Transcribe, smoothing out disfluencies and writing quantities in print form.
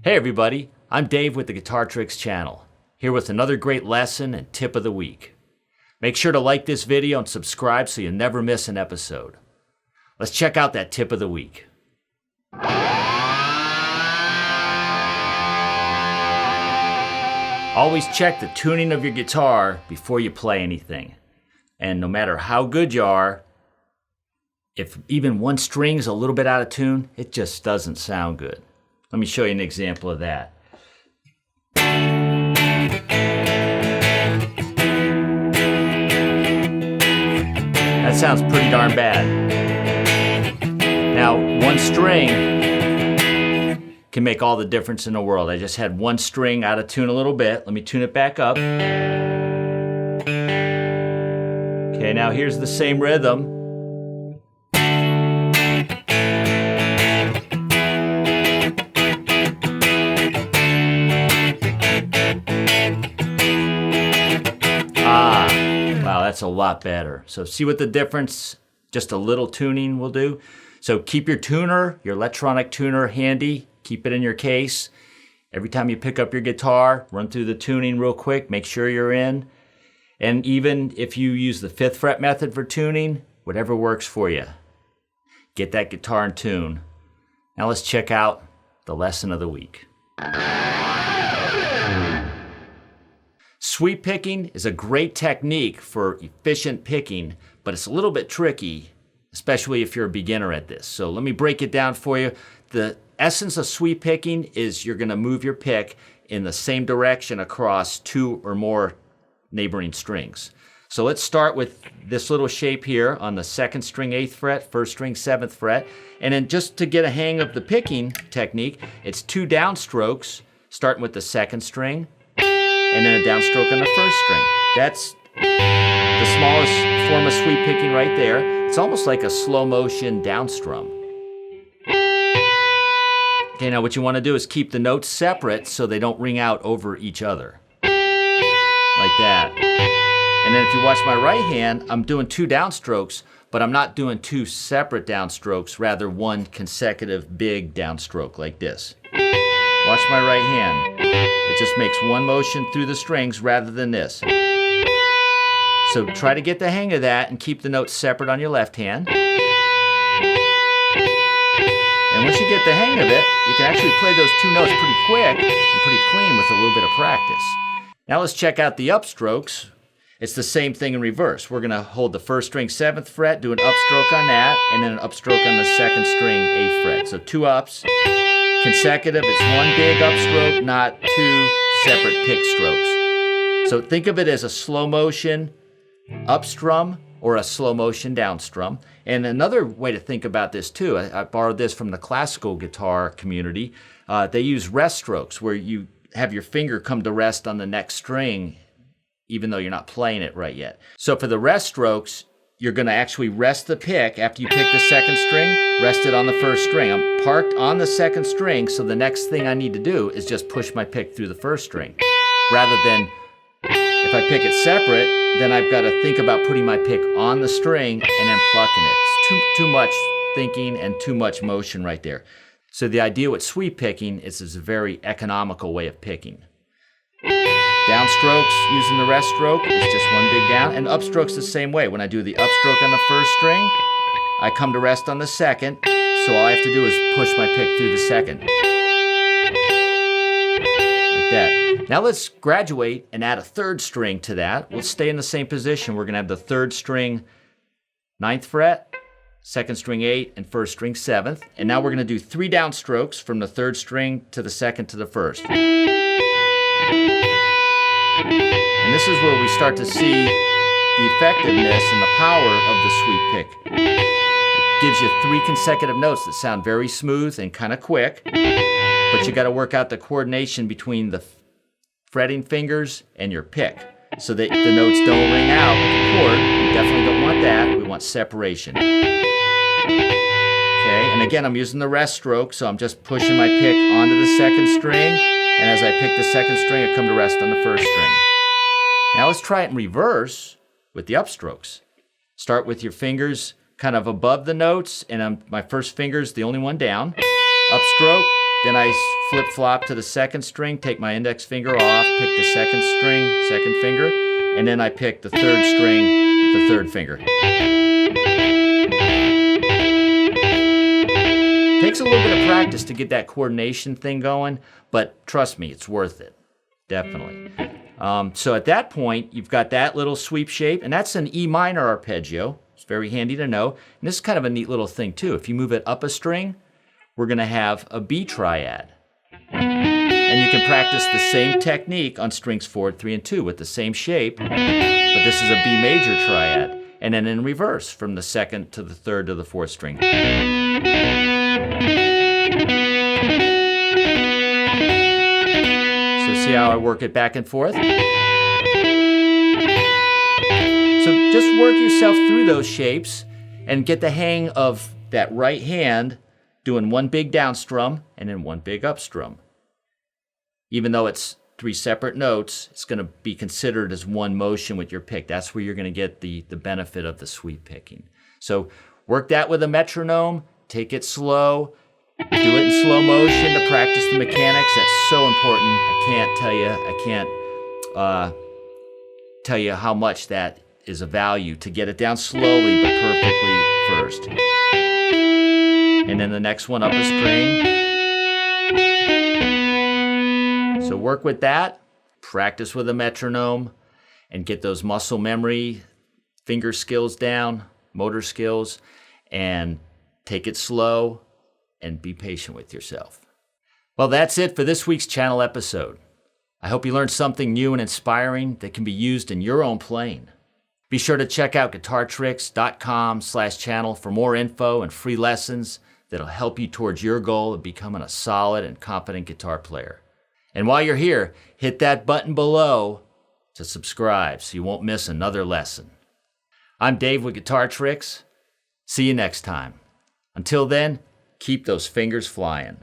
Hey everybody, I'm Dave with the Guitar Tricks channel, here with another great lesson and tip of the week. Make sure to like this video and subscribe so you never miss an episode. Let's check out that tip of the week. Always check the tuning of your guitar before you play anything. And no matter how good you are, if even one string's a little bit out of tune, it just doesn't sound good. Let me show you an example of that. That sounds pretty darn bad. Now, one string can make all the difference in the world. I just had one string out of tune a little bit. Let me tune it back up. Okay, now here's the same rhythm. Wow, that's a lot better. So see what the difference just a little tuning will do? So keep your tuner, your electronic tuner handy. Keep it in your case. Every time you pick up your guitar, run through the tuning real quick. Make sure you're in. And even if you use the 5th fret method for tuning, whatever works for you. Get that guitar in tune. Now let's check out the lesson of the week. Sweep picking is a great technique for efficient picking, but it's a little bit tricky, especially if you're a beginner at this. So let me break it down for you. The essence of sweep picking is you're going to move your pick in the same direction across 2 or more neighboring strings. So let's start with this little shape here on the 2nd string 8th fret, 1st string 7th fret. And then just to get a hang of the picking technique, it's 2 downstrokes, starting with the 2nd string, and then a downstroke on the 1st string. That's the smallest form of sweep picking right there. It's almost like a slow motion downstrum. Okay, now what you want to do is keep the notes separate so they don't ring out over each other. Like that. And then if you watch my right hand, I'm doing 2 downstrokes, but I'm not doing 2 separate downstrokes, rather one consecutive big downstroke like this. Watch my right hand. It just makes one motion through the strings rather than this. So try to get the hang of that and keep the notes separate on your left hand. And once you get the hang of it, you can actually play those 2 notes pretty quick and pretty clean with a little bit of practice. Now let's check out the upstrokes. It's the same thing in reverse. We're going to hold the 1st string 7th fret, do an upstroke on that, and then an upstroke on the 2nd string 8th fret. So 2 ups. Consecutive, it's one big upstroke, not 2 separate pick strokes. So think of it as a slow motion upstrum or a slow motion downstrum. And another way to think about this too, I borrowed this from the classical guitar community. They use rest strokes where you have your finger come to rest on the next string even though you're not playing it right yet. So for the rest strokes, you're going to actually rest the pick after you pick the 2nd string, rest it on the 1st string. I'm parked on the 2nd string, so the next thing I need to do is just push my pick through the 1st string. Rather than, if I pick it separate, then I've got to think about putting my pick on the string and then plucking it. It's too much thinking and too much motion right there. So the idea with sweep picking is it's a very economical way of picking. Downstrokes using the rest stroke is just one big down, and upstrokes the same way. When I do the upstroke on the 1st string, I come to rest on the 2nd, so all I have to do is push my pick through the 2nd. Like that. Now let's graduate and add a 3rd string to that. We'll stay in the same position. We're going to have the 3rd string 9th fret, 2nd string 8, and 1st string 7th. And now we're going to do 3 downstrokes from the 3rd string to the 2nd to the 1st. And this is where we start to see the effectiveness and the power of the sweep pick. It gives you 3 consecutive notes that sound very smooth and kind of quick, but you got to work out the coordination between the fretting fingers and your pick so that the notes don't ring out with the chord. We definitely don't want that. We want separation. Okay, and again, I'm using the rest stroke, so I'm just pushing my pick onto the 2nd string. And as I pick the 2nd string, I come to rest on the 1st string. Now let's try it in reverse with the upstrokes. Start with your fingers kind of above the notes, and my first finger's the only one down. Upstroke, Then I flip-flop to the second string, take my index finger off, pick the second string, second finger, and then I pick the third string, the third finger. Takes a little bit of practice to get that coordination thing going, but trust me, it's worth it. Definitely. So at that point, you've got that little sweep shape, and that's an E minor arpeggio. It's very handy to know. And this is kind of a neat little thing too. If you move it up a string, we're going to have a B triad. And you can practice the same technique on strings 4, 3, and 2 with the same shape, but this is a B major triad. And then in reverse, from the second to the third to the fourth string. So see how I work it back and forth? So just work yourself through those shapes and get the hang of that right hand doing one big down strum and then one big up strum. Even though it's 3 separate notes, it's going to be considered as one motion with your pick. That's where you're going to get the benefit of the sweep picking. So work that with a metronome, take it slow, do it in slow motion to practice the mechanics. That's so important. I can't tell you how much that is a value to get it down slowly but perfectly first. And then the next one up a string. So work with that, practice with a metronome, and get those muscle memory, finger skills down, motor skills, and take it slow and be patient with yourself. Well, that's it for this week's channel episode. I hope you learned something new and inspiring that can be used in your own playing. Be sure to check out guitartricks.com/channel for more info and free lessons that'll help you towards your goal of becoming a solid and confident guitar player. And while you're here, hit that button below to subscribe so you won't miss another lesson. I'm Dave with Guitar Tricks. See you next time. Until then, keep those fingers flying.